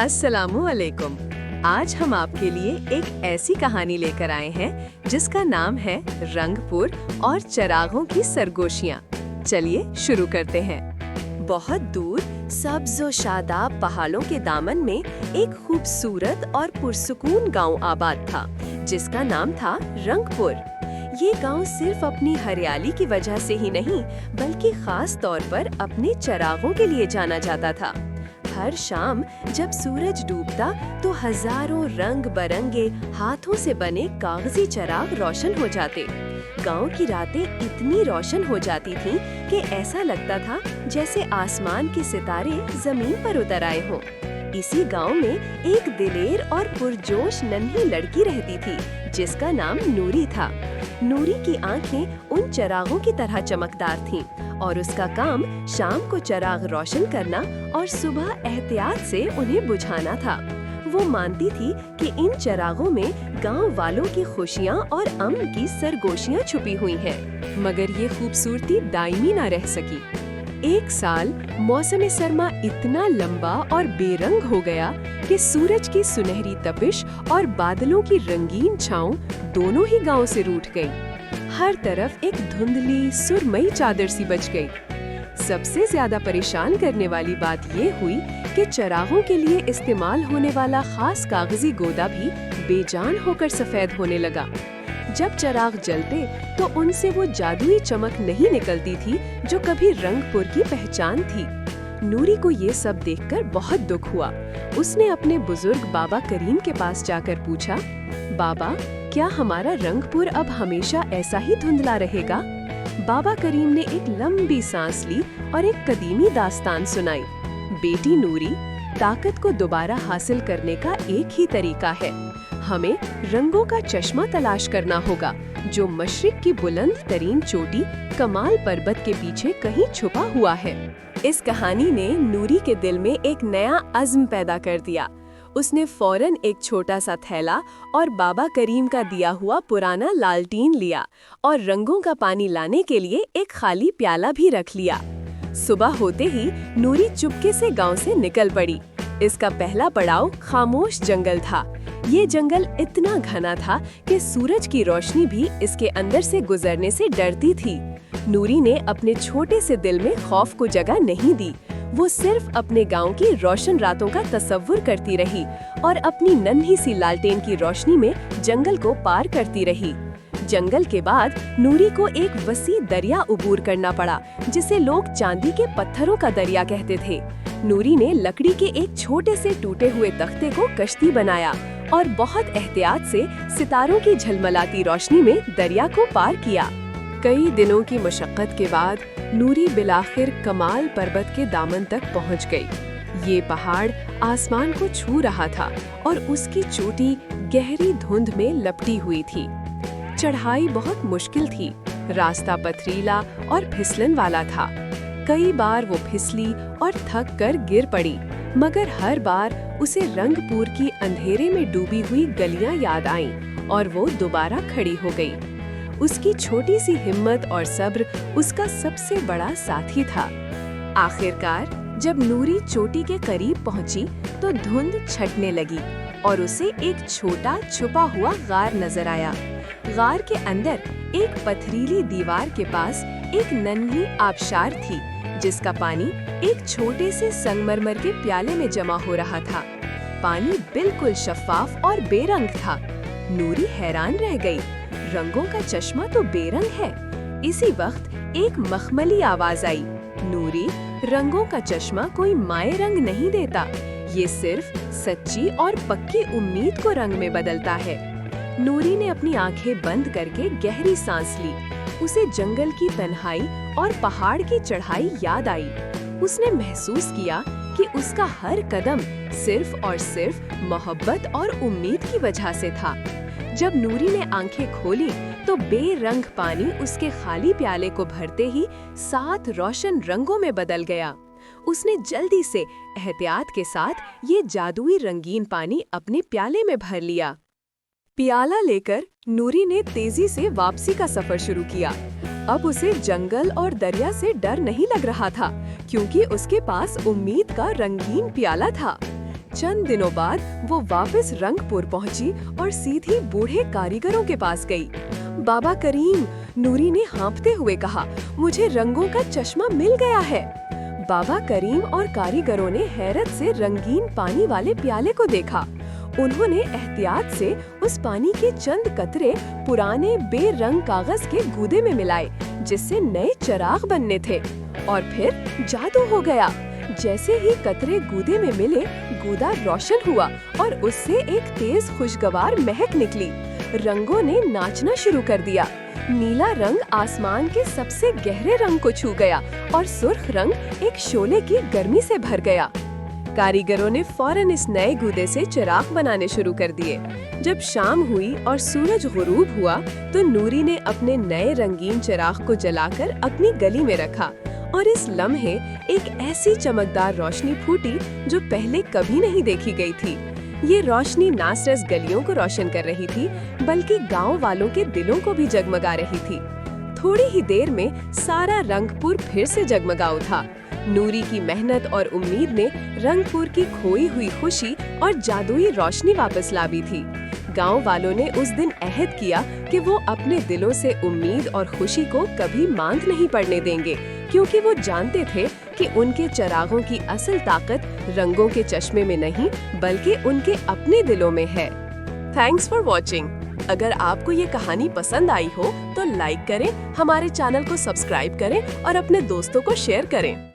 अस्सलामुअलैकुम। आज हम आपके लिए एक ऐसी कहानी लेकर आए हैं जिसका नाम है रंगपुर और चरागों की सरगोशियाँ। चलिए शुरू करते हैं। बहुत दूर सब्ज और शादाब पहाड़ों के दामन में एक खूबसूरत और पुरसुकून गांव आबाद था जिसका नाम था रंगपुर। ये गांव सिर्फ अपनी हरियाली की वजह से ही नहीं बल्कि खास तौर पर अपने चरागों के लिए जाना जाता था। हर शाम जब सूरज डूबता तो हजारों रंग बरंगे हाथों से बने कागजी चराग रोशन हो जाते। गांव की रातें इतनी रोशन हो जाती थीं कि ऐसा लगता था जैसे आसमान के सितारे जमीन पर उतर आए हों। इसी गांव में एक दिलेर और पुरजोश नन्ही लड़की रहती थी जिसका नाम नूरी था। नूरी की आंखें उन चरागों की तरह चमकदार थीं और उसका काम शाम को चराग रोशन करना और सुबह एहतियात से उन्हें बुझाना था। वो मानती थी कि इन चरागों में गांव वालों की खुशियां और अमन की सरगोशियां छुपी हुई हैं। मगर ये खूबसूरती दायमी न रह सकी। एक साल मौसम सरमा इतना लंबा और बेरंग हो गया कि सूरज की सुनहरी तपिश और बादलों की रंगीन छांव दोनों ही गांव से रूठ गई। हर तरफ एक धुंधली सुरमई चादर सी बच गई। सबसे ज्यादा परेशान करने वाली बात ये हुई कि चरागों के लिए इस्तेमाल होने वाला खास कागजी गोदा भी बेजान होकर सफेद होने लगा। जब चराग जलते तो उनसे वो जादुई चमक नहीं निकलती थी जो कभी रंगपुर की पहचान थी। नूरी को ये सब देखकर बहुत दुख हुआ। उसने अपने बुजुर्ग बाबा करीम के पास जाकर पूछा, बाबा, क्या हमारा रंगपुर अब हमेशा ऐसा ही धुंधला रहेगा? बाबा करीम ने एक लंबी सांस ली और एक कदीमी दास्तान सुनाई। बेटी नूरी, ताकत को दोबारा हासिल करने का एक ही तरीका है। हमें रंगों का चश्मा तलाश करना होगा जो मशरिक की बुलंद तरीन चोटी कमाल पर्वत के पीछे कहीं छुपा हुआ है। इस कहानी ने नूरी के दिल में एक नया अज़्म पैदा कर दिया। उसने फौरन एक छोटा सा थैला और बाबा करीम का दिया हुआ पुराना लालटीन लिया और रंगों का पानी लाने के लिए एक खाली प्याला भी रख लिया। सुबह होते ही नूरी चुपके से गांव से निकल पड़ी। इसका पहला पड़ाव खामोश जंगल था। ये जंगल इतना घना था कि सूरज की रोशनी भी इसके अंदर से गुजरने से डरती थी। नूरी ने अपने छोटे से दिल में खौफ को जगह नहीं दी। वो सिर्फ अपने गांव की रोशन रातों का तसव्वुर करती रही और अपनी नन्ही सी लालटेन की रोशनी में जंगल को पार करती रही। जंगल के बाद नूरी को एक वसी दरिया उबूर करना पड़ा जिसे लोग चांदी के पत्थरों का दरिया कहते थे। नूरी ने लकड़ी के एक छोटे से टूटे हुए तख्ते को कश्ती बनाया और बहुत एहतियात से सितारों की झलमलाती रोशनी में दरिया को पार किया। कई दिनों की मशक्कत के बाद नूरी बिलाखिर कमाल पर्वत के दामन तक पहुंच गई। ये पहाड़ आसमान को छू रहा था और उसकी चोटी गहरी धुंध में लपटी हुई थी। चढ़ाई बहुत मुश्किल थी। रास्ता पथरीला और फिसलन वाला था। कई बार वो फिसली और थक कर गिर पड़ी, मगर हर बार उसे रंगपुर की अंधेरे में डूबी हुई गलियां याद आईं और वो दोबारा खड़ी हो गई। उसकी छोटी सी हिम्मत और सब्र उसका सबसे बड़ा साथी था। आखिरकार जब नूरी चोटी के करीब पहुंची तो धुंध छटने लगी और उसे एक छोटा छुपा हुआ गार नजर आया। गार के अंदर एक पथरीली दीवार के पास एक नन्ही आबशार थी जिसका पानी एक छोटे से संगमरमर के प्याले में जमा हो रहा था। पानी बिल्कुल शफाफ और बेरंग था। नूरी हैरान रह गई। रंगों का चश्मा तो बेरंग है। इसी वक्त एक मखमली आवाज आई, नूरी, रंगों का चश्मा कोई माए रंग नहीं देता, ये सिर्फ सच्ची और पक्की उम्मीद को रंग में बदलता है। नूरी ने अपनी आंखें बंद करके गहरी सांस ली। उसे जंगल की तन्हाई और पहाड़ की चढ़ाई याद आई। उसने महसूस किया कि उसका हर कदम सिर्फ और सिर्फ मोहब्बत और उम्मीद की वजह से था। जब नूरी ने आंखें खोली तो बेरंग पानी उसके खाली प्याले को भरते ही 7 रोशन रंगों में बदल गया। उसने जल्दी से एहतियात के साथ ये जादुई रंगीन पानी अपने प्याले में भर लिया। प्याला लेकर नूरी ने तेजी से वापसी का सफर शुरू किया। अब उसे जंगल और दरिया से डर नहीं लग रहा था क्योंकि उसके पास उम्मीद का रंगीन प्याला था। चंद दिनों बाद वो वापस रंगपुर पहुंची और सीधी बूढ़े कारीगरों के पास गई। बाबा करीम, नूरी ने हाँफते हुए कहा, मुझे रंगों का चश्मा मिल गया है। बाबा करीम और कारीगरों ने हैरत से रंगीन पानी वाले प्याले को देखा। उन्होंने एहतियात से उस पानी के चंद कतरे पुराने बेरंग कागज के गूदे में मिलाए, जिससे नए चिराग बनने थे। और फिर जादू हो गया। जैसे ही कतरे गूदे में मिले, गूदा रोशन हुआ और उससे एक तेज खुशगवार महक निकली। रंगों ने नाचना शुरू कर दिया। नीला रंग आसमान के सबसे गहरे रंग को छू गया और सुर्ख रंग एक शोले की गर्मी से भर गया। कारीगरों ने फौरन इस नए गूदे से चिराग बनाने शुरू कर दिए। जब शाम हुई और सूरज गुरूब हुआ, तो नूरी ने अपने नए रंगीन चिराग को जलाकर अपनी गली में रखा और इस लम्हे एक ऐसी चमकदार रोशनी फूटी जो पहले कभी नहीं देखी गई थी। ये रोशनी ना सिर्फ गलियों को रोशन कर रही थी, बल्कि गांव वालों के दिलों को भी जगमगा रही थी। थोड़ी ही देर में सारा रंगपुर फिर से जगमगा उठा। नूरी की मेहनत और उम्मीद ने रंगपुर की खोई हुई खुशी और जादुई रोशनी वापस ला दी थी। गांव वालों ने उस दिन अहद किया कि वो अपने दिलों से उम्मीद और खुशी को कभी मांग नहीं पड़ने देंगे, क्योंकि वो जानते थे कि उनके चिरागों की असल ताकत रंगों के चश्मे में नहीं, बल्कि उनके अपने दिलों में है। Thanks for watching. अगर आपको ये कहानी पसंद आई हो तो लाइक करें, हमारे चैनल को सब्सक्राइब करें और अपने दोस्तों को शेयर करें।